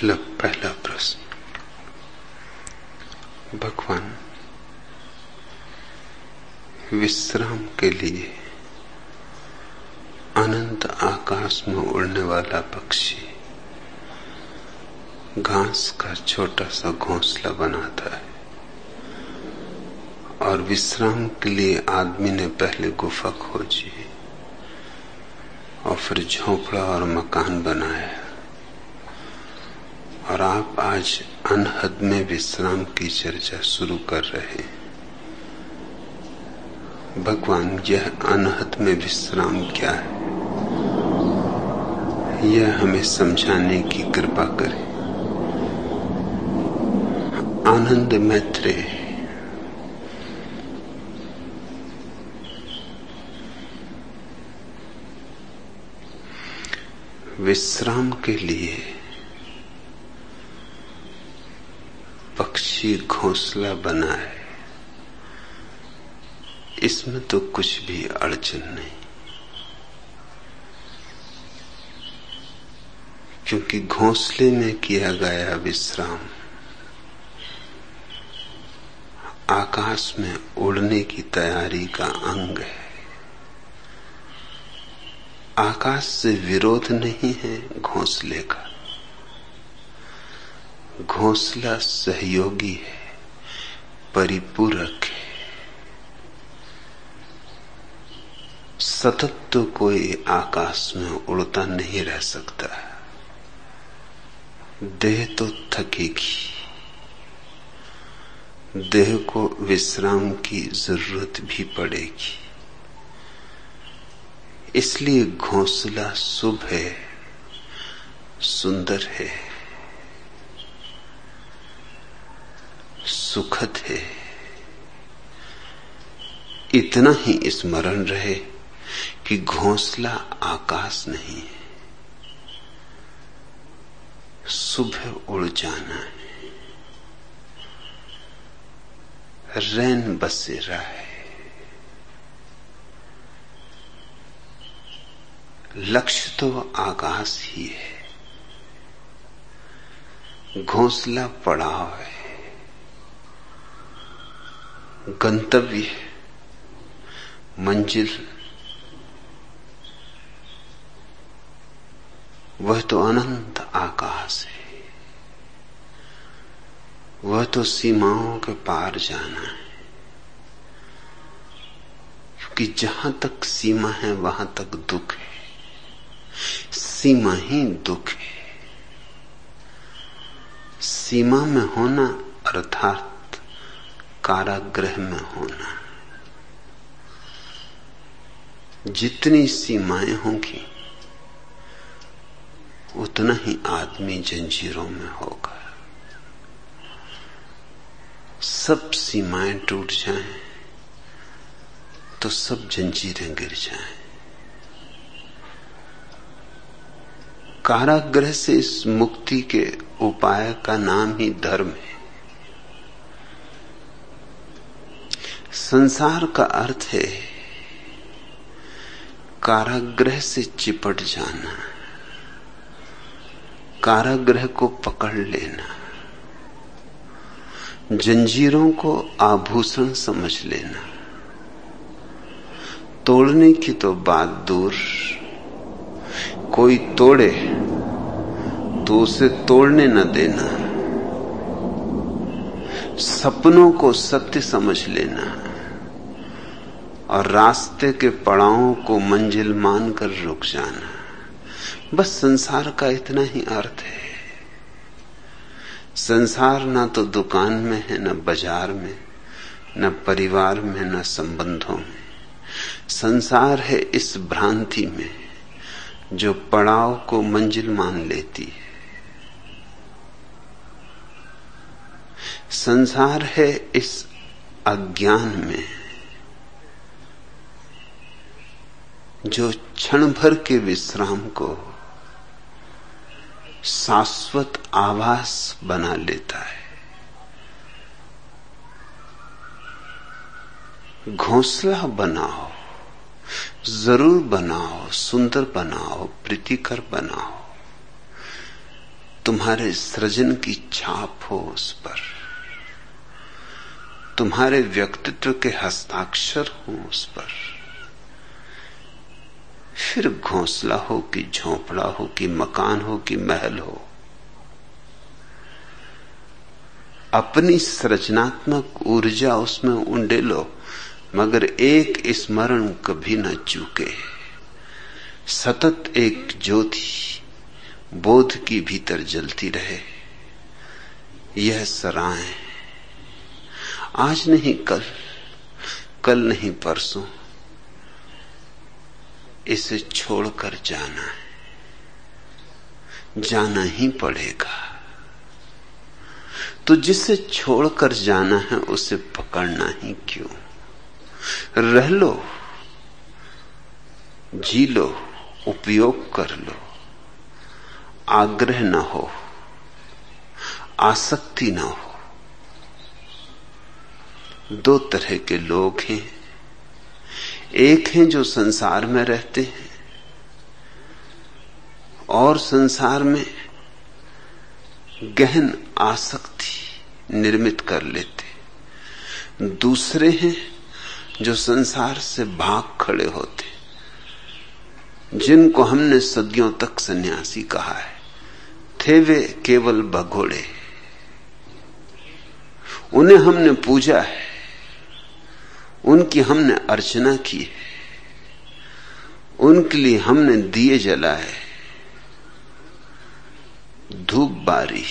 पहला प्रश्न। भगवान, विश्राम के लिए अनंत आकाश में उड़ने वाला पक्षी घास का छोटा सा घोंसला बनाता है और विश्राम के लिए आदमी ने पहले गुफा खोजी और फिर झोंपड़ा और मकान बनाया, और आप आज अनहद में विश्राम की चर्चा शुरू कर रहे हैं। भगवान, यह अनहद में विश्राम क्या है, यह हमें समझाने की कृपा करें। आनंद मैत्रेय विश्राम के लिए पक्षी घोंसला बनाए, इसमें तो कुछ भी अड़चन नहीं, क्योंकि घोंसले में किया गया विश्राम आकाश में उड़ने की तैयारी का अंग है। आकाश से विरोध नहीं है घोंसले का, घोंसला सहयोगी है, परिपूरक है। सतत तो कोई आकाश में उड़ता नहीं रह सकता, देह तो थकेगी, देह को विश्राम की जरूरत भी पड़ेगी। इसलिए घोंसला शुभ है, सुंदर है, सुखद है। इतना ही स्मरण रहे कि घोंसला आकाश नहीं है, सुबह उड़ जाना है, रैन बसेरा है। लक्ष्य तो आकाश ही है, घोंसला पड़ाव है, गंतव्य है, मंजिल वह तो अनंत आकाश है, वह तो सीमाओं के पार जाना है। क्योंकि जहां तक सीमा है वहां तक दुख है, सीमा ही दुख है। सीमा में होना अर्थात कारागृह में होना। जितनी सीमाएं होंगी उतना ही आदमी जंजीरों में होगा। सब सीमाएं टूट जाएं तो सब जंजीरें गिर जाएं। कारागृह से इस मुक्ति के उपाय का नाम ही धर्म है। संसार का अर्थ है कारागृह से चिपट जाना, कारागृह को पकड़ लेना, जंजीरों को आभूषण समझ लेना। तोड़ने की तो बात दूर, कोई तोड़े तो उसे तोड़ने न देना। सपनों को सत्य समझ लेना और रास्ते के पड़ावों को मंजिल मानकर रुक जाना। बस संसार का इतना ही अर्थ है। संसार ना तो दुकान में है, न बाजार में, न परिवार में, न संबंधों में। संसार है इस भ्रांति में जो पड़ाव को मंजिल मान लेती है। संसार है इस अज्ञान में जो क्षण भर के विश्राम को शाश्वत आभास बना लेता है। घोंसला बनाओ, जरूर बनाओ, सुंदर बनाओ, प्रीतिकर बनाओ, तुम्हारे सृजन की छाप हो उस पर, तुम्हारे व्यक्तित्व के हस्ताक्षर हो उस पर। फिर घोंसला हो कि झोंपड़ा हो कि मकान हो कि महल हो, अपनी सृजनात्मक ऊर्जा उसमें उंडेलो, मगर एक स्मरण कभी न चूके। सतत एक ज्योति बोध की भीतर जलती रहे। यह सराय आज नहीं कल, कल नहीं परसों, इसे छोड़कर जाना है, जाना ही पड़ेगा। तो जिसे छोड़कर जाना है उसे पकड़ना ही क्यों? रह लो, जी लो, उपयोग कर लो। आग्रह न हो, आसक्ति न हो। दो तरह के लोग हैं। एक हैं जो संसार में रहते हैं और संसार में गहन आसक्ति निर्मित कर लेते। दूसरे हैं जो संसार से भाग खड़े होते, जिनको हमने सदियों तक सन्यासी कहा है। थे वे केवल भगोड़े, उन्हें हमने पूजा है, उनकी हमने अर्चना की है, उनके लिए हमने दिए जलाए, धूप बारी,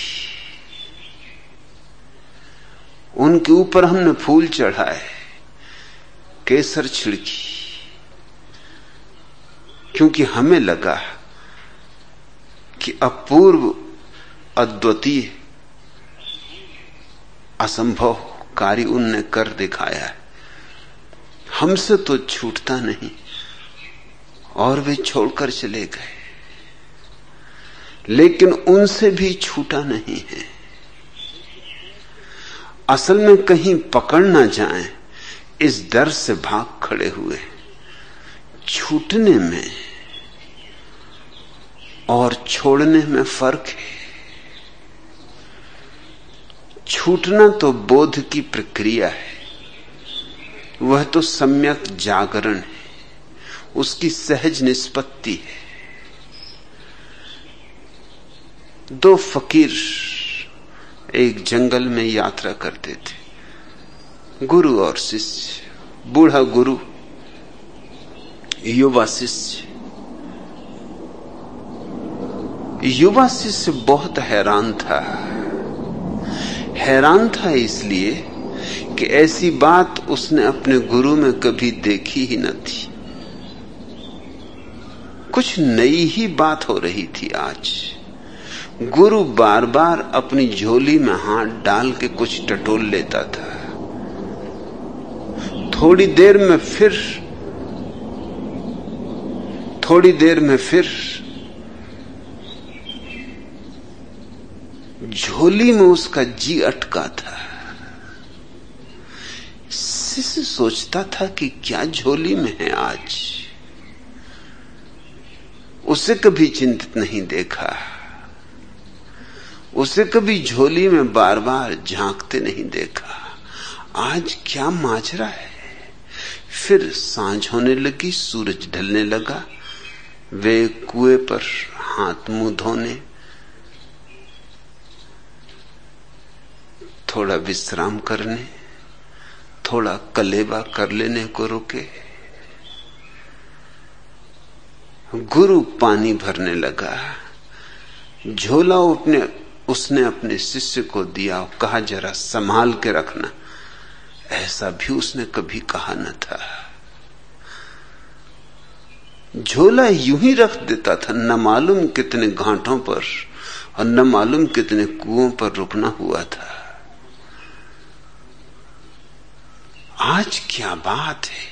उनके ऊपर हमने फूल चढ़ाए, केसर छिड़की, क्योंकि हमें लगा कि अपूर्व, अद्वितीय, असंभव कार्य उनने कर दिखाया है। हमसे तो छूटता नहीं और वे छोड़कर चले गए, लेकिन उनसे भी छूटा नहीं है। असल में कहीं पकड़ ना जाएं, इस डर से भाग खड़े हुए। छूटने में और छोड़ने में फर्क है। छूटना तो बोध की प्रक्रिया है, वह तो सम्यक जागरण है, उसकी सहज निष्पत्ति है। दो फकीर एक जंगल में यात्रा करते थे, गुरु और शिष्य। बूढ़ा गुरु, युवा शिष्य। युवा शिष्य बहुत हैरान था इसलिए कि ऐसी बात उसने अपने गुरु में कभी देखी ही न थी। कुछ नई ही बात हो रही थी आज। गुरु बार बार अपनी झोली में हाथ डाल के कुछ टटोल लेता था। थोड़ी देर में फिर झोली में उसका जी अटका था। शिष्य सोचता था कि क्या झोली में है आज। उसे कभी चिंतित नहीं देखा, उसे कभी झोली में बार बार झांकते नहीं देखा। आज क्या माजरा है। फिर सांझ होने लगी, सूरज ढलने लगा। वे कुएं पर हाथ मुंह धोने, थोड़ा विश्राम करने, थोड़ा कलेवा कर लेने को रुके। गुरु पानी भरने लगा। झोला उसने अपने शिष्य को दिया, कहा जरा संभाल के रखना। ऐसा भी उसने कभी कहा न था। झोला यूं ही रख देता था, न मालूम कितने घाटों पर और न मालूम कितने कुओं पर रुकना हुआ था। आज क्या बात है।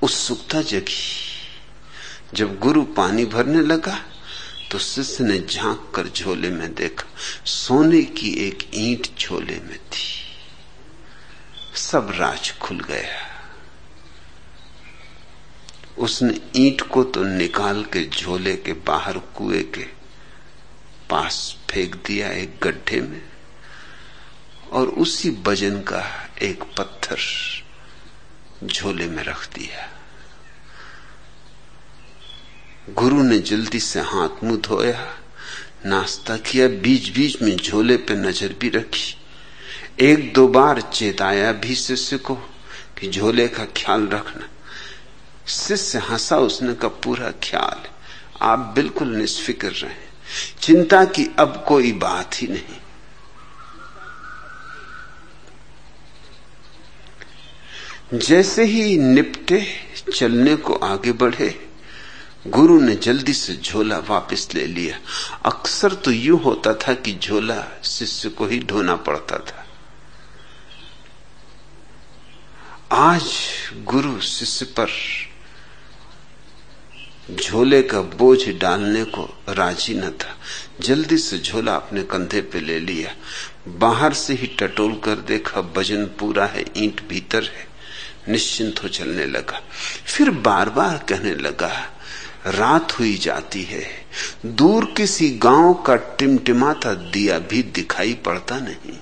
उत्सुकता जगी। जब गुरु पानी भरने लगा तो शिष्य ने झांक कर झोले में देखा। सोने की एक ईंट झोले में थी। सब राज खुल गया। उसने ईंट को तो निकाल के झोले के बाहर कुएं के पार पास फेंक दिया एक गड्ढे में, और उसी वजन का एक पत्थर झोले में रख दिया। गुरु ने जल्दी से हाथ मुंह धोया, नाश्ता किया, बीच बीच में झोले पे नजर भी रखी, एक दो बार चेताया भी शिष्य को कि झोले का ख्याल रखना। शिष्य हंसा, उसने का पूरा ख्याल, आप बिल्कुल निष्फिक्र रहे, चिंता की अब कोई बात ही नहीं। जैसे ही निपटे चलने को आगे बढ़े, गुरु ने जल्दी से झोला वापस ले लिया। अक्सर तो यूं होता था कि झोला शिष्य को ही ढोना पड़ता था। आज गुरु शिष्य पर झोले का बोझ डालने को राजी न था। जल्दी से झोला अपने कंधे पे ले लिया, बाहर से ही टटोल कर देखा वजन पूरा है, ईंट भीतर है, निश्चिंत हो चलने लगा। फिर बार बार कहने लगा, रात हुई जाती है, दूर किसी गांव का टिमटिमाता दिया भी दिखाई पड़ता नहीं,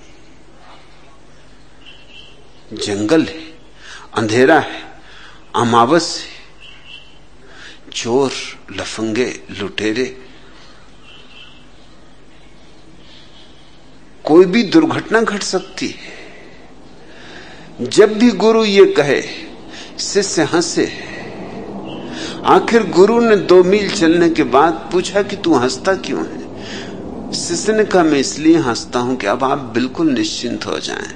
जंगल है, अंधेरा है, अमावस है, चोर लफंगे लुटेरे, कोई भी दुर्घटना घट सकती है। जब भी गुरु ये कहे, शिष्य हंसे। आखिर गुरु ने 2 मील चलने के बाद पूछा कि तू हंसता क्यों है? शिष्य ने कहा, मैं इसलिए हंसता हूं कि अब आप बिल्कुल निश्चिंत हो जाएं।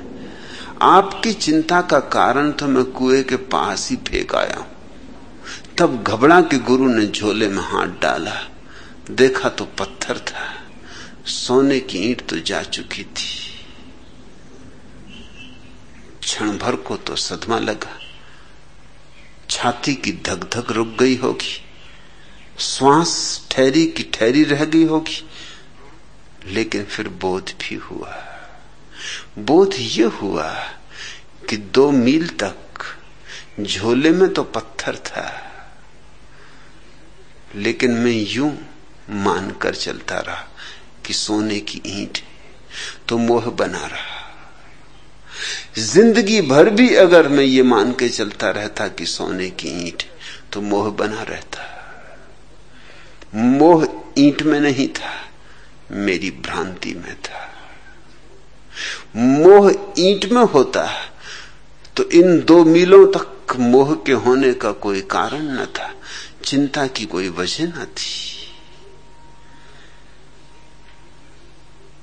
आपकी चिंता का कारण तो मैं कुएं के पास ही फेंक आया हूं। तब घबरा के गुरु ने झोले में हाथ डाला, देखा तो पत्थर था, सोने की ईंट तो जा चुकी थी। क्षण भर को तो सदमा लगा, छाती की धक धक रुक गई होगी, श्वास ठहरी की ठहरी रह गई होगी, लेकिन फिर बोध भी हुआ। बोध ये हुआ कि 2 मील तक झोले में तो पत्थर था, लेकिन मैं यूं मानकर चलता रहा कि सोने की ईंट, तो मोह बना रहा। जिंदगी भर भी अगर मैं ये मान के चलता रहता कि सोने की ईंट, तो मोह बना रहता। मोह ईंट में नहीं था, मेरी भ्रांति में था। मोह ईंट में होता तो इन 2 मीलों तक मोह के होने का कोई कारण न था, चिंता की कोई वजह न थी।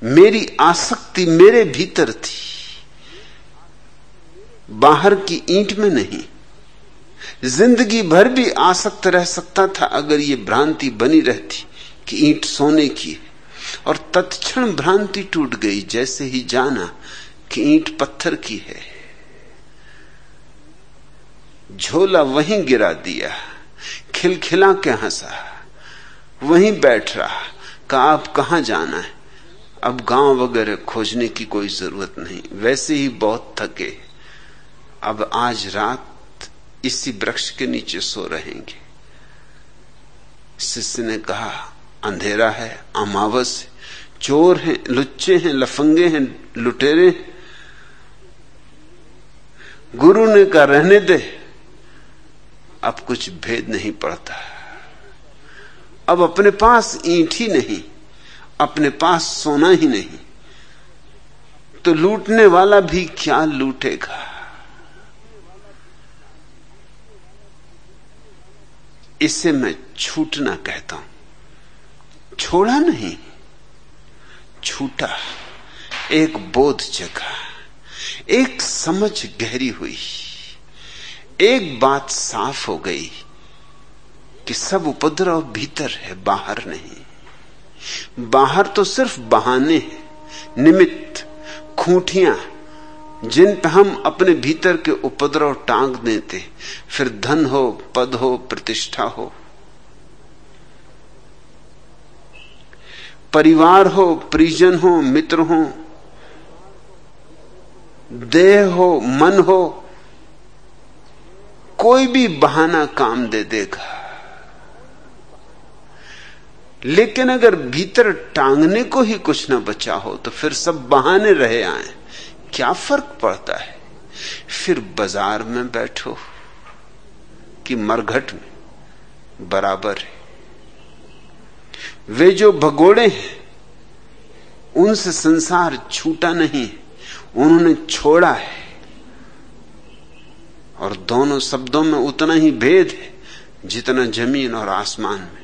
मेरी आसक्ति मेरे भीतर थी, बाहर की ईंट में नहीं। जिंदगी भर भी आसक्त रह सकता था अगर ये भ्रांति बनी रहती कि ईंट सोने की है, और तत्क्षण भ्रांति टूट गई जैसे ही जाना कि ईंट पत्थर की है। झोला वहीं गिरा दिया, खिलखिला के हंसा, वहीं बैठ रहा, कहा अब कहां जाना है, अब गांव वगैरह खोजने की कोई जरूरत नहीं, वैसे ही बहुत थके, अब आज रात इसी वृक्ष के नीचे सो रहेंगे। शिष्य ने कहा, अंधेरा है, अमावस है, चोर हैं, लुच्चे हैं, लफंगे हैं, लुटेरे हैं। गुरु ने कहा, रहने दे, अब कुछ भेद नहीं पड़ता। अब अपने पास ईंट ही नहीं, अपने पास सोना ही नहीं, तो लूटने वाला भी क्या लूटेगा। इसे मैं छूटना कहता हूं। छोड़ा नहीं, छूटा। एक बोध जगा, एक समझ गहरी हुई, एक बात साफ हो गई कि सब उपद्रव भीतर है, बाहर नहीं। बाहर तो सिर्फ बहाने हैं, निमित्त, खूंटियां, जिन पर हम अपने भीतर के उपद्रव टांग देते, फिर धन हो, पद हो, प्रतिष्ठा हो, परिवार हो, परिजन हो, मित्र हो, देह हो, मन हो, कोई भी बहाना काम दे देगा। लेकिन अगर भीतर टांगने को ही कुछ न बचा हो तो फिर सब बहाने रहे आए, क्या फर्क पड़ता है? फिर बाजार में बैठो कि मरघट में, बराबर है। वे जो भगोड़े हैं उनसे संसार छूटा नहीं, उन्होंने छोड़ा है। और दोनों शब्दों में उतना ही भेद है जितना जमीन और आसमान में।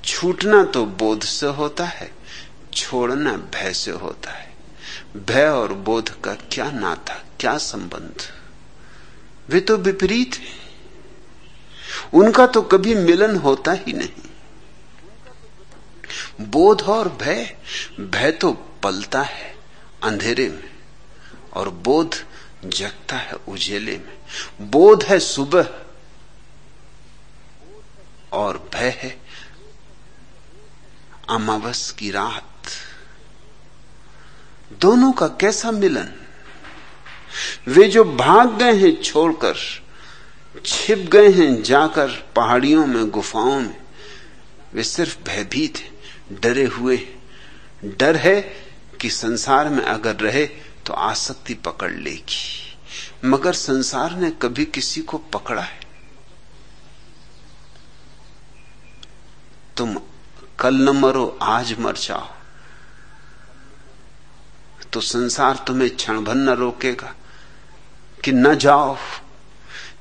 छूटना तो बोध से होता है, छोड़ना भय से होता है। भय और बोध का क्या नाता, क्या संबंध? वे तो विपरीत हैं, उनका तो कभी मिलन होता ही नहीं। बोध और भय, भय तो पलता है अंधेरे में और बोध जगता है उजेले में। बोध है सुबह और भय है अमावस की रात। दोनों का कैसा मिलन? वे जो भाग गए हैं छोड़कर, छिप गए हैं जाकर पहाड़ियों में, गुफाओं में, वे सिर्फ भयभीत हैं, डरे हुए। डर है कि संसार में अगर रहे तो आसक्ति पकड़ लेगी, मगर संसार ने कभी किसी को पकड़ा है? तुम कल न मरो, आज मर जाओ तो संसार तुम्हें क्षण भर न रोकेगा कि न जाओ,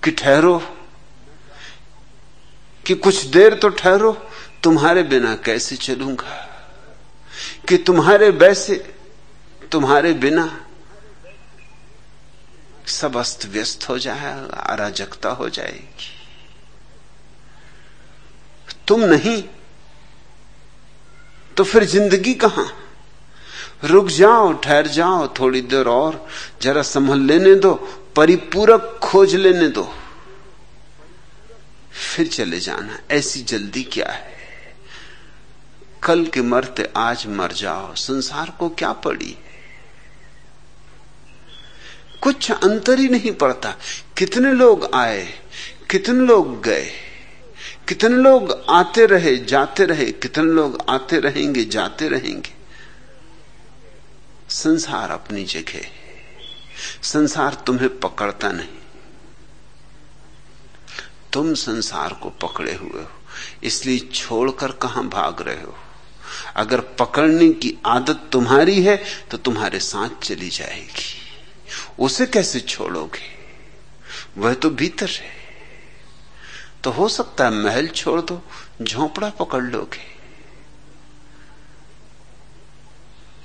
कि ठहरो, कि कुछ देर तो ठहरो, तुम्हारे बिना कैसे चलूंगा, कि तुम्हारे बिना सब अस्त व्यस्त हो जाएगा, अराजकता हो जाएगी। तुम नहीं तो फिर जिंदगी कहां? रुक जाओ, ठहर जाओ थोड़ी देर और, जरा संभल लेने दो, परिपूरक खोज लेने दो, फिर चले जाना। ऐसी जल्दी क्या है? कल के मरते आज मर जाओ, संसार को क्या पड़ी है? कुछ अंतर ही नहीं पड़ता। कितने लोग आए, कितने लोग गए, कितने लोग आते रहे जाते रहे, कितने लोग आते रहेंगे जाते रहेंगे। संसार अपनी जगह है, संसार तुम्हें पकड़ता नहीं, तुम संसार को पकड़े हुए हो। इसलिए छोड़कर कहां भाग रहे हो? अगर पकड़ने की आदत तुम्हारी है तो तुम्हारे साथ चली जाएगी। उसे कैसे छोड़ोगे? वह तो भीतर है। तो हो सकता है महल छोड़ दो, झोंपड़ा पकड़ लोगे,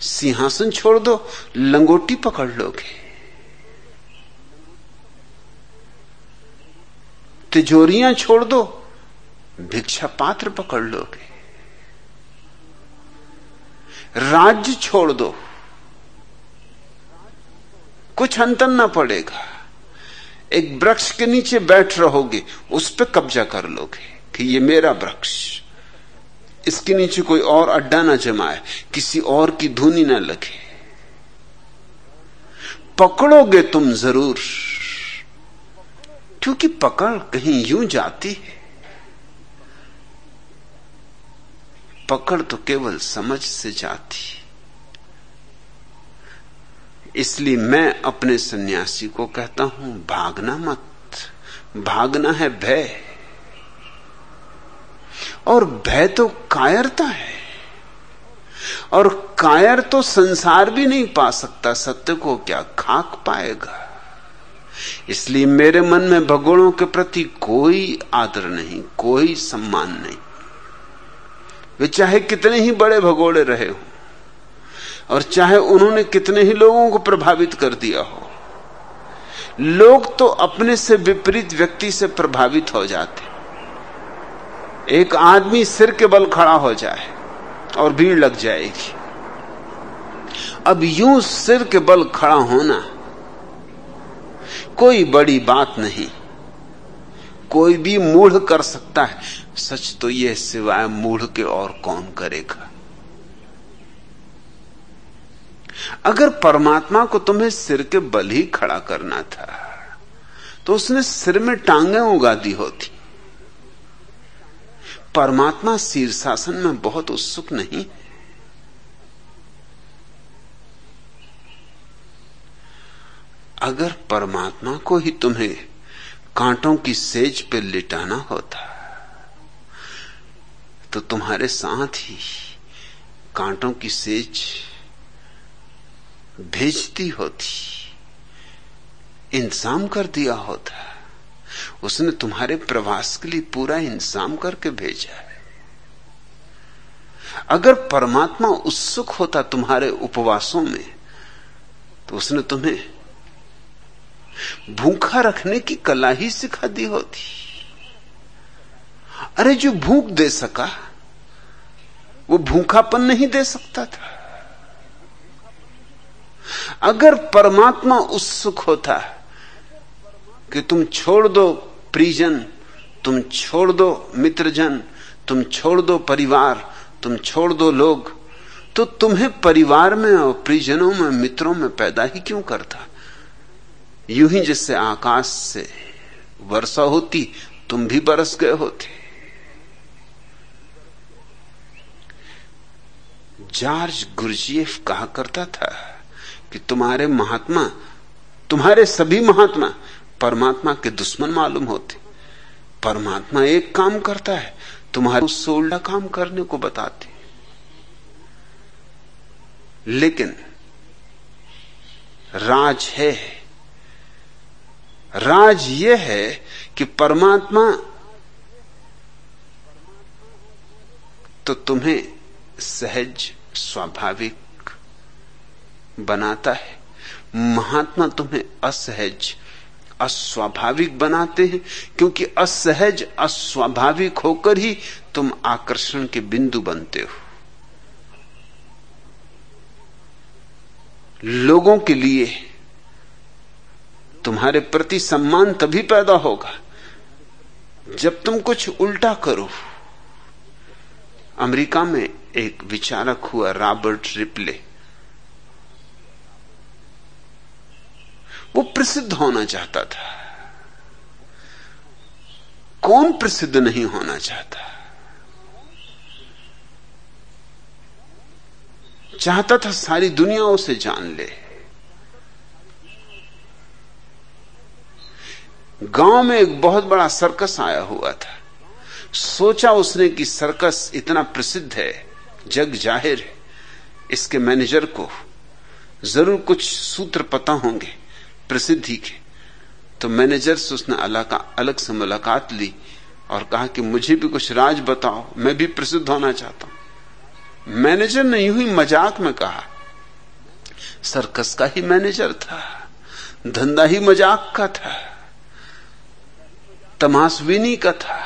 सिंहासन छोड़ दो, लंगोटी पकड़ लोगे, तिजोरियां छोड़ दो, भिक्षा पात्र पकड़ लोगे, राज्य छोड़ दो, कुछ अंतर ना पड़ेगा। एक वृक्ष के नीचे बैठ रहोगे, उस पर कब्जा कर लोगे कि ये मेरा वृक्ष, इसके नीचे कोई और अड्डा ना जमाए, किसी और की धुनी ना लगे। पकड़ोगे तुम जरूर, क्योंकि पकड़ कहीं यूं जाती है। पकड़ तो केवल समझ से जाती। इसलिए मैं अपने सन्यासी को कहता हूं, भागना मत। भागना है भय, और भय तो कायरता है, और कायर तो संसार भी नहीं पा सकता। सत्य को क्या खाक पाएगा? इसलिए मेरे मन में भगोड़ों के प्रति कोई आदर नहीं, कोई सम्मान नहीं। वे चाहे कितने ही बड़े भगोड़े रहे हो, और चाहे उन्होंने कितने ही लोगों को प्रभावित कर दिया हो। लोग तो अपने से विपरीत व्यक्ति से प्रभावित हो जाते। एक आदमी सिर के बल खड़ा हो जाए और भीड़ लग जाएगी। अब यूं सिर के बल खड़ा होना कोई बड़ी बात नहीं, कोई भी मूढ़ कर सकता है। सच तो यह सिवाय मूढ़ के और कौन करेगा? अगर परमात्मा को तुम्हें सिर के बल ही खड़ा करना था तो उसने सिर में टांगें उगा दी होती। परमात्मा शीर्षासन में बहुत उत्सुक नहीं। अगर परमात्मा को ही तुम्हें कांटों की सेज पे लिटाना होता तो तुम्हारे साथ ही कांटों की सेज भेजती होती, इंतजाम कर दिया होता। उसने तुम्हारे प्रवास के लिए पूरा इंतजाम करके भेजा है। अगर परमात्मा उत्सुक होता तुम्हारे उपवासों में तो उसने तुम्हें भूखा रखने की कला ही सिखा दी होती। अरे जो भूख दे सका वो भूखापन नहीं दे सकता था। अगर परमात्मा उत्सुक होता कि तुम छोड़ दो परिजन, तुम छोड़ दो मित्रजन, तुम छोड़ दो परिवार, तुम छोड़ दो लोग, तो तुम्हें परिवार में और परिजनों में मित्रों में पैदा ही क्यों करता? यूं ही जैसे आकाश से वर्षा होती तुम भी बरस गए होते। जॉर्ज गुरजिएफ कहा करता था कि तुम्हारे महात्मा, तुम्हारे सभी महात्मा परमात्मा के दुश्मन मालूम होते। परमात्मा एक काम करता है, तुम्हारे उससे उल्टा काम करने को बताते। लेकिन राज है, राज यह है कि परमात्मा तो तुम्हें सहज स्वाभाविक बनाता है, महात्मा तुम्हें असहज अस्वाभाविक बनाते हैं, क्योंकि असहज अस्वाभाविक होकर ही तुम आकर्षण के बिंदु बनते हो। लोगों के लिए तुम्हारे प्रति सम्मान तभी पैदा होगा जब तुम कुछ उल्टा करो। अमेरिका में एक विचारक हुआ रॉबर्ट रिपले, वो प्रसिद्ध होना चाहता था। कौन प्रसिद्ध नहीं होना चाहता? चाहता था सारी दुनिया उसे जान ले। गांव में एक बहुत बड़ा सर्कस आया हुआ था। सोचा उसने कि सर्कस इतना प्रसिद्ध है, जग जाहिर है, इसके मैनेजर को जरूर कुछ सूत्र पता होंगे प्रसिद्धि के। तो मैनेजर से उसने अलग से मुलाकात ली और कहा कि मुझे भी कुछ राज बताओ, मैं भी प्रसिद्ध होना चाहता हूं। मैनेजर ने यूं ही मजाक में कहा, सर्कस का ही मैनेजर था, धंधा ही मजाक का था, तमाशबीनी का था।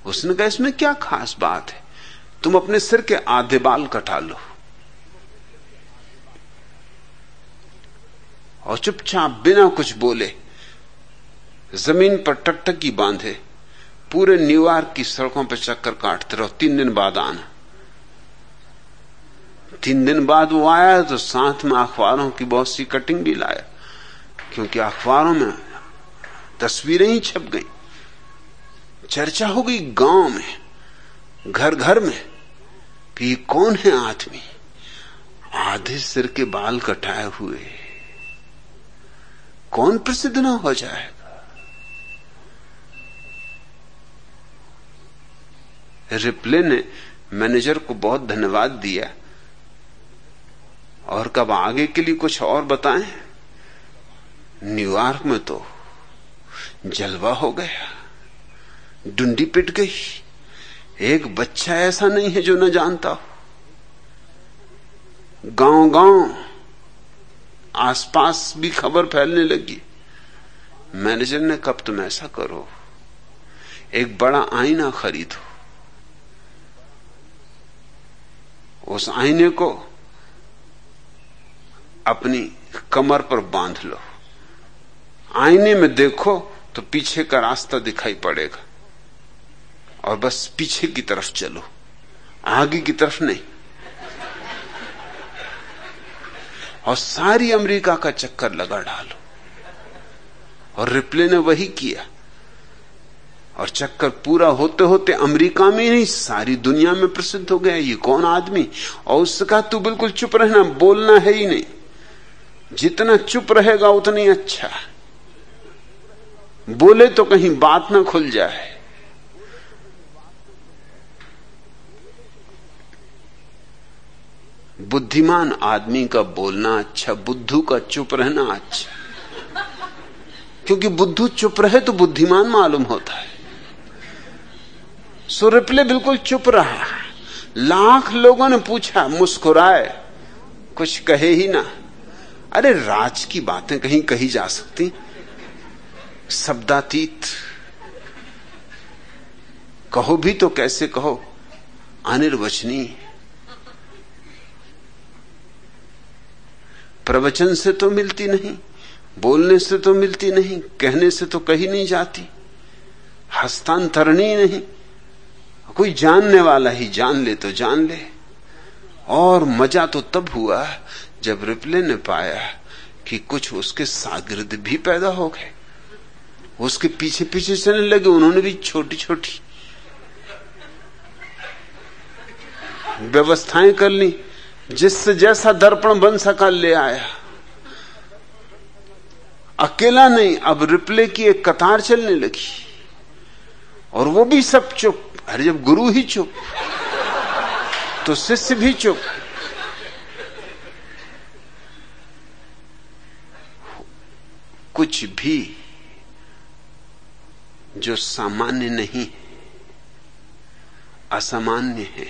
उसने कहा इसमें क्या खास बात है, तुम अपने सिर के आधे बाल कटा लो और चुपचाप बिना कुछ बोले जमीन पर टकटकी बांधे पूरे न्यूयॉर्क की सड़कों पर चक्कर काटते रहो। 3 दिन बाद आना। 3 दिन बाद वो आया तो साथ में अखबारों की बहुत सी कटिंग भी लाया, क्योंकि अखबारों में तस्वीरें ही छप गई। चर्चा हो गई गांव में, घर घर में कि कौन है आदमी आधे सिर के बाल कटाए हुए, कौन प्रसिद्ध ना हो जाएगा। रिप्ले ने मैनेजर को बहुत धन्यवाद दिया और कब आगे के लिए कुछ और बताएं। न्यूयॉर्क में तो जलवा हो गया, डुंडी पिट गई। एक बच्चा ऐसा नहीं है जो न जानता हो। गांव गांव आसपास भी खबर फैलने लगी। मैनेजर ने कब तुम ऐसा करो, एक बड़ा आईना खरीदो, उस आईने को अपनी कमर पर बांध लो, आईने में देखो तो पीछे का रास्ता दिखाई पड़ेगा और बस पीछे की तरफ चलो, आगे की तरफ नहीं। और सारी अमेरिका का चक्कर लगा डालो। और रिप्ले ने वही किया और चक्कर पूरा होते होते अमेरिका में नहीं सारी दुनिया में प्रसिद्ध हो गया ये कौन आदमी। और उससे कहा तू बिल्कुल चुप रहना, बोलना है ही नहीं, जितना चुप रहेगा उतना ही अच्छा, बोले तो कहीं बात ना खुल जाए। बुद्धिमान आदमी का बोलना अच्छा, बुद्धू का चुप रहना अच्छा, क्योंकि बुद्धू चुप रहे तो बुद्धिमान मालूम होता है। सो रिप्ले बिल्कुल चुप रहा, लाख लोगों ने पूछा, मुस्कुराए, कुछ कहे ही ना। अरे राज की बातें कहीं कही जा सकती, शब्दातीत कहो भी तो कैसे कहो, अनिर्वचनीय। प्रवचन से तो मिलती नहीं, बोलने से तो मिलती नहीं, कहने से तो कही नहीं जाती, हस्तांतरणी नहीं। कोई जानने वाला ही जान ले तो जान ले। और मजा तो तब हुआ जब रिप्ले ने पाया कि कुछ उसके शागिर्द भी पैदा हो गए, उसके पीछे पीछे चलने लगे। उन्होंने भी छोटी छोटी व्यवस्थाएं कर ली, जिससे जैसा दर्पण बन सका ले आया। अकेला नहीं, अब रिप्ले की एक कतार चलने लगी और वो भी सब चुप। अरे जब गुरु ही चुप तो शिष्य भी चुप। कुछ भी जो सामान्य नहीं, असामान्य है,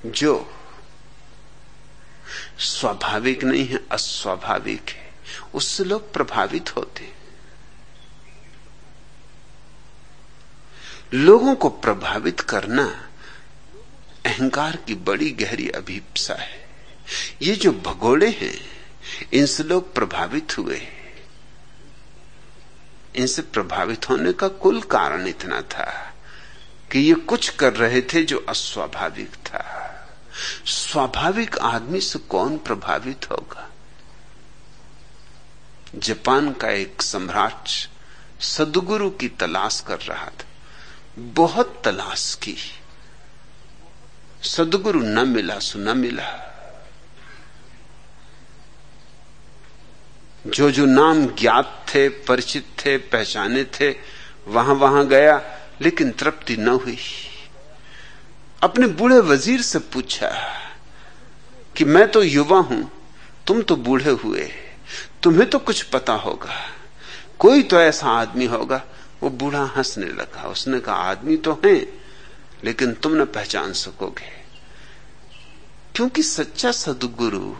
जो स्वाभाविक नहीं है, अस्वाभाविक है, उससे लोग प्रभावित होते। लोगों को प्रभावित करना अहंकार की बड़ी गहरी अभिप्सा है। ये जो भगोड़े हैं, इनसे लोग प्रभावित हुए। इनसे प्रभावित होने का कुल कारण इतना था कि ये कुछ कर रहे थे जो अस्वाभाविक था। स्वाभाविक आदमी से कौन प्रभावित होगा? जापान का एक सम्राट सद्गुरु की तलाश कर रहा था, बहुत तलाश की, सद्गुरु न मिला सो न मिला। जो जो नाम ज्ञात थे, परिचित थे, पहचाने थे, वहां वहां गया, लेकिन तृप्ति न हुई। अपने बूढ़े वजीर से पूछा कि मैं तो युवा हूं, तुम तो बूढ़े हुए, तुम्हें तो कुछ पता होगा, कोई तो ऐसा आदमी होगा। वो बूढ़ा हंसने लगा। उसने कहा आदमी तो है, लेकिन तुम न पहचान सकोगे, क्योंकि सच्चा सद्गुरु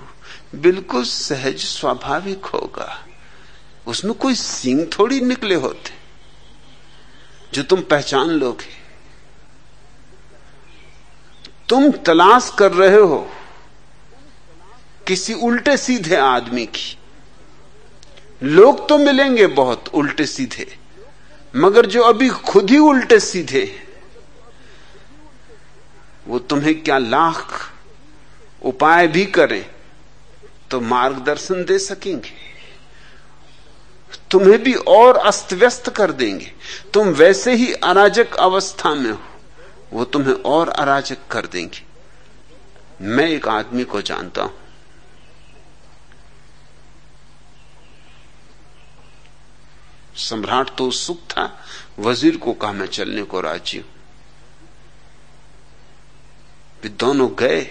बिल्कुल सहज स्वाभाविक होगा। उसमें कोई सींग थोड़ी निकले होते जो तुम पहचान लोगे। तुम तलाश कर रहे हो किसी उल्टे सीधे आदमी की। लोग तो मिलेंगे बहुत उल्टे सीधे, मगर जो अभी खुद ही उल्टे सीधे, वो तुम्हें क्या लाख उपाय भी करें तो मार्गदर्शन दे सकेंगे, तुम्हें भी और अस्त व्यस्त कर देंगे। तुम वैसे ही अराजक अवस्था में हो, वो तुम्हें और अराजक कर देंगे। मैं एक आदमी को जानता हूं, सम्राट तो उत्सुक था, वजीर को कहा मैं चलने को राजी हूं। वे दोनों गए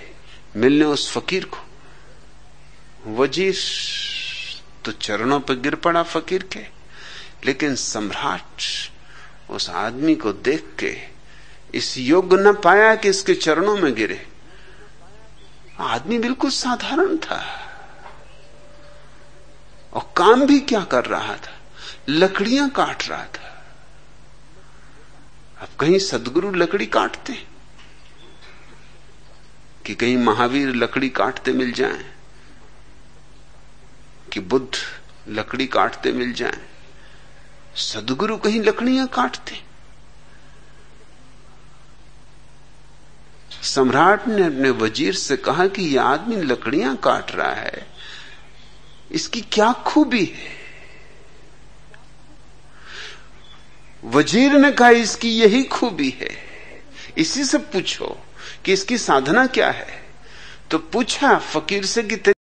मिलने उस फकीर को। वजीर तो चरणों पर गिर पड़ा फकीर के, लेकिन सम्राट उस आदमी को देख के इस योग्य न पाया कि इसके चरणों में गिरे। आदमी बिल्कुल साधारण था और काम भी क्या कर रहा था, लकड़ियां काट रहा था। अब कहीं सद्गुरु लकड़ी काटते कि कहीं महावीर लकड़ी काटते मिल जाएं, कि बुद्ध लकड़ी काटते मिल जाएं। सद्गुरु कहीं लकड़ियां काटते। सम्राट ने अपने वजीर से कहा कि यह आदमी लकड़ियां काट रहा है, इसकी क्या खूबी है? वजीर ने कहा इसकी यही खूबी है, इसी से पूछो कि इसकी साधना क्या है। तो पूछा फकीर से कि